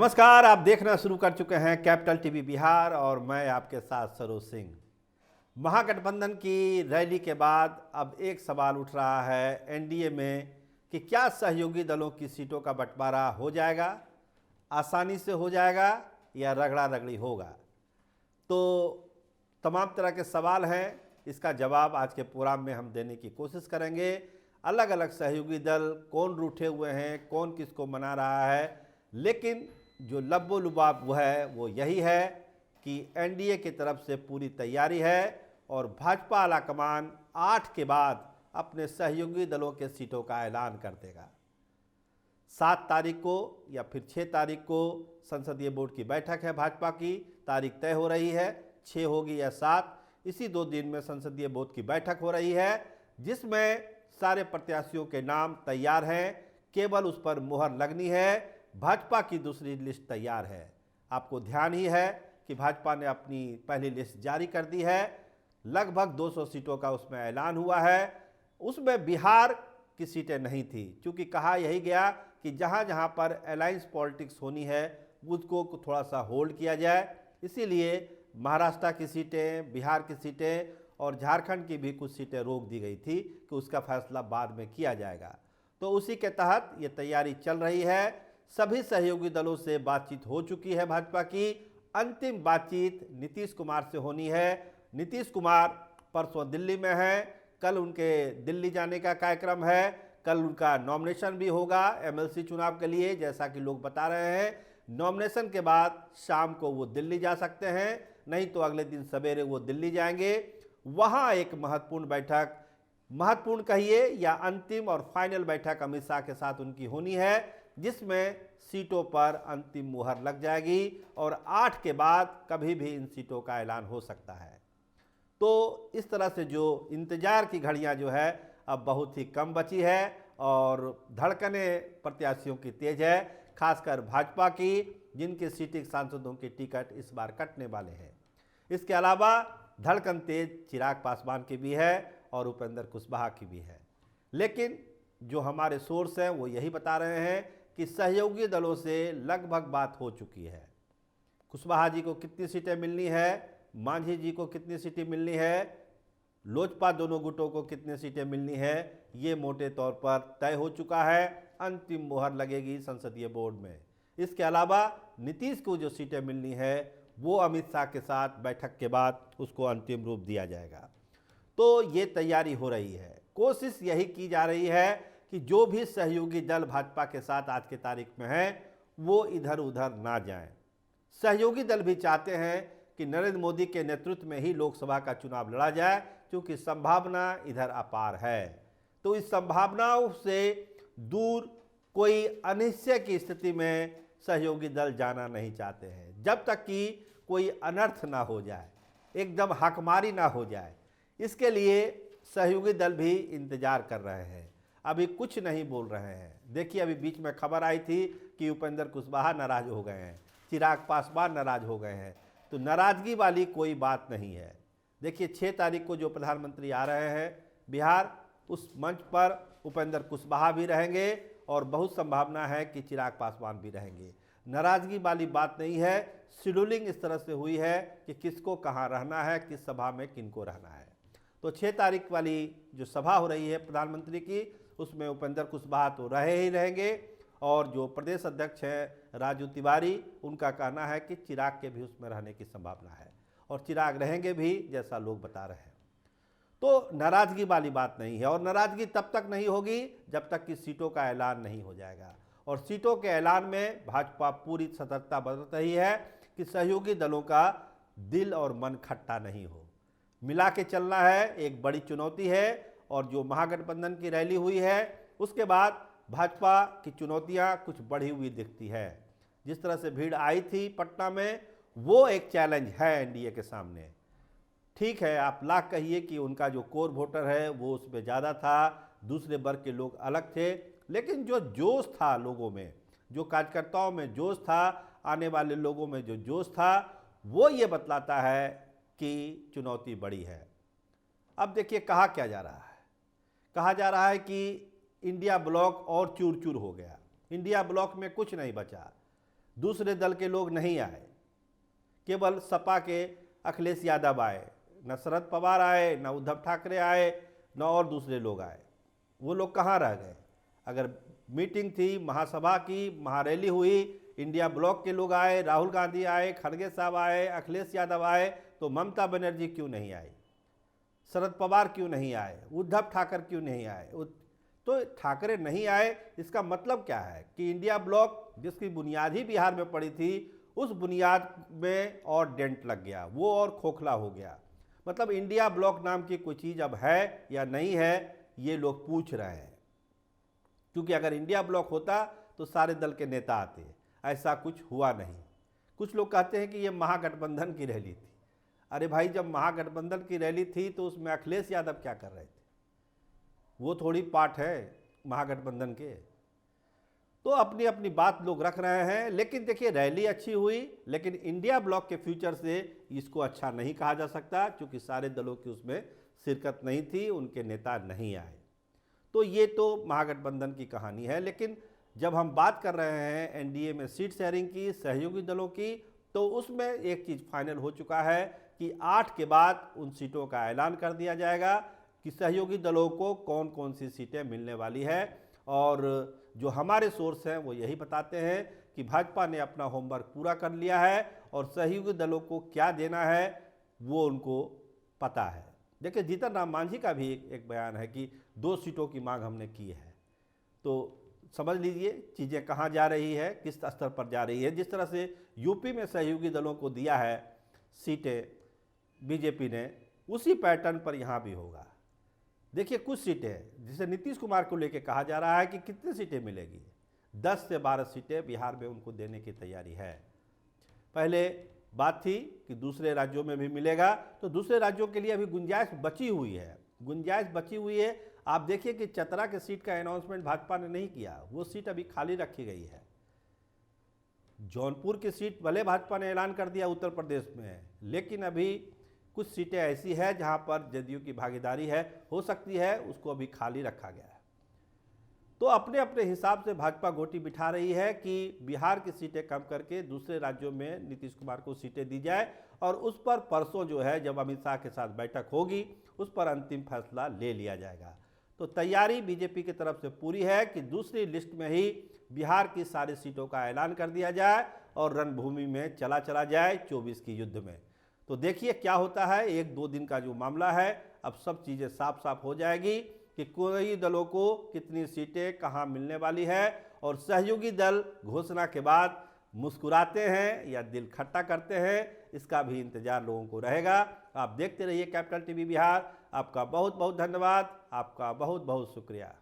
नमस्कार, आप देखना शुरू कर चुके हैं कैपिटल टीवी बिहार और मैं आपके साथ सरोज सिंह। महागठबंधन की रैली के बाद अब एक सवाल उठ रहा है एनडीए में कि क्या सहयोगी दलों की सीटों का बंटवारा हो जाएगा, आसानी से हो जाएगा या रगड़ा रगड़ी होगा। तो तमाम तरह के सवाल हैं, इसका जवाब आज के प्रोग्राम में हम देने की कोशिश करेंगे। अलग अलग सहयोगी दल कौन रूठे हुए हैं, कौन किसको मना रहा है, लेकिन जो लब्बो लुबाब वो है वो यही है कि एनडीए की तरफ से पूरी तैयारी है और भाजपा आलाकमान 8 के बाद अपने सहयोगी दलों के सीटों का ऐलान कर देगा। 7 तारीख को या फिर 6 तारीख को संसदीय बोर्ड की बैठक है, भाजपा की तारीख तय हो रही है, 6 होगी या 7, इसी 2 दिन में संसदीय बोर्ड की बैठक हो रही है जिसमें सारे प्रत्याशियों के नाम तैयार हैं, केवल उस पर मुहर लगनी है। भाजपा की दूसरी लिस्ट तैयार है। आपको ध्यान ही है कि भाजपा ने अपनी पहली लिस्ट जारी कर दी है, लगभग 200 सीटों का उसमें ऐलान हुआ है। उसमें बिहार की सीटें नहीं थी, क्योंकि कहा यही गया कि जहां जहां पर अलायंस पॉलिटिक्स होनी है उसको थोड़ा सा होल्ड किया जाए। इसीलिए महाराष्ट्र की सीटें, बिहार की सीटें और झारखंड की भी कुछ सीटें रोक दी गई थी कि उसका फैसला बाद में किया जाएगा। तो उसी के तहत ये तैयारी चल रही है। सभी सहयोगी दलों से बातचीत हो चुकी है। भाजपा की अंतिम बातचीत नीतीश कुमार से होनी है। नीतीश कुमार परसों दिल्ली में हैं, कल उनके दिल्ली जाने का कार्यक्रम है, कल उनका नॉमिनेशन भी होगा एमएलसी चुनाव के लिए, जैसा कि लोग बता रहे हैं। नॉमिनेशन के बाद शाम को वो दिल्ली जा सकते हैं, नहीं तो अगले दिन सवेरे वो दिल्ली जाएंगे। वहाँ एक महत्वपूर्ण बैठक, महत्वपूर्ण कहिए या अंतिम और फाइनल बैठक अमित शाह के साथ उनकी होनी है, जिसमें सीटों पर अंतिम मुहर लग जाएगी और 8 के बाद कभी भी इन सीटों का ऐलान हो सकता है। तो इस तरह से जो इंतजार की घड़ियां जो है अब बहुत ही कम बची है और धड़कने प्रत्याशियों की तेज है, खासकर भाजपा की, जिनके सीटिंग सांसदों की टिकट इस बार कटने वाले हैं। इसके अलावा धड़कन तेज चिराग पासवान की भी है और उपेंद्र कुशवाहा की भी है। लेकिन जो हमारे सोर्स हैं वो यही बता रहे हैं कि सहयोगी दलों से लगभग बात हो चुकी है। कुशवाहा जी को कितनी सीटें मिलनी है, मांझी जी को कितनी सीटें मिलनी है, लोजपा दोनों गुटों को कितनी सीटें मिलनी है, ये मोटे तौर पर तय हो चुका है। अंतिम मुहर लगेगी संसदीय बोर्ड में। इसके अलावा नीतीश को जो सीटें मिलनी है वो अमित शाह के साथ बैठक के बाद उसको अंतिम रूप दिया जाएगा। तो ये तैयारी हो रही है। कोशिश यही की जा रही है कि जो भी सहयोगी दल भाजपा के साथ आज की तारीख में हैं वो इधर उधर ना जाएं। सहयोगी दल भी चाहते हैं कि नरेंद्र मोदी के नेतृत्व में ही लोकसभा का चुनाव लड़ा जाए, क्योंकि संभावना इधर अपार है। तो इस संभावनाओं से दूर कोई अनिश्चय की स्थिति में सहयोगी दल जाना नहीं चाहते हैं, जब तक कि कोई अनर्थ ना हो जाए, एकदम हकमारी ना हो जाए। इसके लिए सहयोगी दल भी इंतजार कर रहे हैं, अभी कुछ नहीं बोल रहे हैं। देखिए, अभी बीच में खबर आई थी कि उपेंद्र कुशवाहा नाराज हो गए हैं, चिराग पासवान नाराज हो गए हैं। तो नाराजगी वाली कोई बात नहीं है। देखिए, 6 तारीख को जो प्रधानमंत्री आ रहे हैं बिहार, उस मंच पर उपेंद्र कुशवाहा भी रहेंगे और बहुत संभावना है कि चिराग पासवान भी रहेंगे। नाराजगी वाली बात नहीं है। शेड्यूलिंग इस तरह से हुई है कि किसको कहाँ रहना है, किस सभा में किनको रहना है। तो 6 तारीख वाली जो सभा हो रही है प्रधानमंत्री की, उसमें उपेंद्र कुशवाहा तो रहे ही रहेंगे और जो प्रदेश अध्यक्ष हैं राजू तिवारी, उनका कहना है कि चिराग के भी उसमें रहने की संभावना है और चिराग रहेंगे भी, जैसा लोग बता रहे हैं। तो नाराजगी वाली बात नहीं है और नाराजगी तब तक नहीं होगी जब तक कि सीटों का ऐलान नहीं हो जाएगा। और सीटों के ऐलान में भाजपा पूरी सतर्कता बरत रही है कि सहयोगी दलों का दिल और मन खट्टा नहीं हो, मिला के चलना है। एक बड़ी चुनौती है और जो महागठबंधन की रैली हुई है उसके बाद भाजपा की चुनौतियां कुछ बढ़ी हुई दिखती है। जिस तरह से भीड़ आई थी पटना में, वो एक चैलेंज है एनडीए के सामने। ठीक है, आप लाख कहिए कि उनका जो कोर वोटर है वो उसमें ज़्यादा था, दूसरे वर्ग के लोग अलग थे, लेकिन जो जोश था लोगों में, जो कार्यकर्ताओं में जोश था, आने वाले लोगों में जो जोश था, वो ये बतलाता है कि चुनौती बड़ी है। अब देखिए, कहा क्या जा रहा है, कहा जा रहा है कि इंडिया ब्लॉक और चूर चूर हो गया, इंडिया ब्लॉक में कुछ नहीं बचा। दूसरे दल के लोग नहीं आए, केवल सपा के अखिलेश यादव आए, न शरद पवार आए, न उद्धव ठाकरे आए, न और दूसरे लोग आए। वो लोग कहाँ रह गए? अगर मीटिंग थी, महासभा की, महारैली हुई, इंडिया ब्लॉक के लोग आए, राहुल गांधी आए, खड़गे साहब आए, अखिलेश यादव आए, तो ममता बनर्जी क्यों नहीं आई? शरद पवार क्यों नहीं आए? उद्धव ठाकरे क्यों नहीं आए? तो ठाकरे नहीं आए, इसका मतलब क्या है कि इंडिया ब्लॉक जिसकी बुनियाद ही बिहार में पड़ी थी, उस बुनियाद में और डेंट लग गया, वो और खोखला हो गया। मतलब इंडिया ब्लॉक नाम की कोई चीज़ अब है या नहीं है, ये लोग पूछ रहे हैं। क्योंकि अगर इंडिया ब्लॉक होता तो सारे दल के नेता आते, ऐसा कुछ हुआ नहीं। कुछ लोग कहते हैं कि ये महागठबंधन की रैली थी। अरे भाई, जब महागठबंधन की रैली थी तो उसमें अखिलेश यादव क्या कर रहे थे? वो थोड़ी पार्ट है महागठबंधन के। तो अपनी अपनी बात लोग रख रहे हैं। लेकिन देखिए, रैली अच्छी हुई, लेकिन इंडिया ब्लॉक के फ्यूचर से इसको अच्छा नहीं कहा जा सकता, क्योंकि सारे दलों की उसमें शिरकत नहीं थी, उनके नेता नहीं आए। तो ये तो महागठबंधन की कहानी है। लेकिन जब हम बात कर रहे हैं एनडीए में सीट शेयरिंग की, सहयोगी दलों की, तो उसमें एक चीज़ फाइनल हो चुका है कि 8 के बाद उन सीटों का ऐलान कर दिया जाएगा कि सहयोगी दलों को कौन कौन सी सीटें मिलने वाली है। और जो हमारे सोर्स हैं वो यही बताते हैं कि भाजपा ने अपना होमवर्क पूरा कर लिया है और सहयोगी दलों को क्या देना है वो उनको पता है। देखिए, जीतन राम मांझी का भी एक बयान है कि 2 सीटों की मांग हमने की है। तो समझ लीजिए चीज़ें कहाँ जा रही है, किस स्तर पर जा रही है। जिस तरह से यूपी में सहयोगी दलों को दिया है सीटें बीजेपी ने, उसी पैटर्न पर यहाँ भी होगा। देखिए, कुछ सीटें हैं जिसे नीतीश कुमार को लेकर कहा जा रहा है कि कितनी सीटें मिलेगी। 10 से 12 सीटें बिहार में उनको देने की तैयारी है। पहले बात थी कि दूसरे राज्यों में भी मिलेगा, तो दूसरे राज्यों के लिए अभी गुंजाइश बची हुई है। आप देखिए कि चतरा के सीट का अनाउंसमेंट भाजपा ने नहीं किया, वो सीट अभी खाली रखी गई है। जौनपुर की सीट भले भाजपा ने ऐलान कर दिया उत्तर प्रदेश में, लेकिन अभी कुछ सीटें ऐसी है जहां पर जदयू की भागीदारी है, हो सकती है उसको अभी खाली रखा गया है। तो अपने अपने हिसाब से भाजपा गोटी बिठा रही है कि बिहार की सीटें कम करके दूसरे राज्यों में नीतीश कुमार को सीटें दी जाए, और उस पर परसों जो है जब अमित शाह के साथ बैठक होगी उस पर अंतिम फैसला ले लिया जाएगा। तो तैयारी बीजेपी की तरफ से पूरी है कि दूसरी लिस्ट में ही बिहार की सारी सीटों का ऐलान कर दिया जाए और रणभूमि में चला जाए 24 की युद्ध में। तो देखिए क्या होता है। 1-2 दिन का जो मामला है, अब सब चीज़ें साफ साफ हो जाएगी कि कोई दलों को कितनी सीटें कहां मिलने वाली है। और सहयोगी दल घोषणा के बाद मुस्कुराते हैं या दिल खट्टा करते हैं, इसका भी इंतजार लोगों को रहेगा। आप देखते रहिए कैपिटल टीवी बिहार। आपका बहुत बहुत धन्यवाद, आपका बहुत बहुत शुक्रिया।